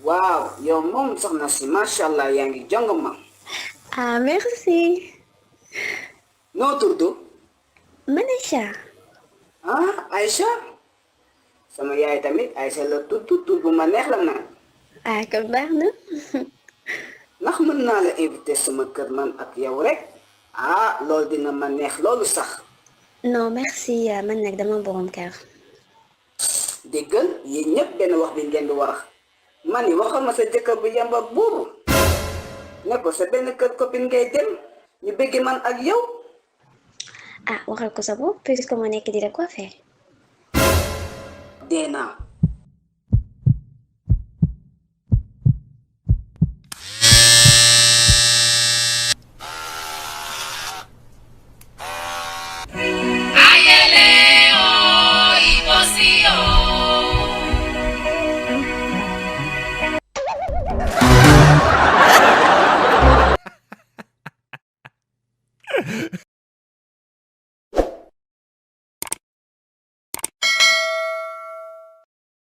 Waaw, yow moom soxna si macha allah yaa ngi jongoma. Ah, merci. Noo tudd? Manisha. Ah, Aïcha. Sama yaay tamit Aïcha la tudd tur bu ma neex la nag. Ah, kon baax na. Ndax mën naa la invité sama kër man ak yow rek? Ah, loolu dina ma neex loolu sax. Non, merci. Man nag dama borom kër. Déggal yéen ñëpp benn wax bi ngeen di wax. Man ni waxal ma sa jëkkër bu yamba boobu. Ne ko sa benn kër copine ngay dem. ñu bëgg man ak yow. Ah, waxal ko sa bopp puisque moo nekk di la coiffer. Dee naa. Ayẹlẹ o, ìbọ̀sí o.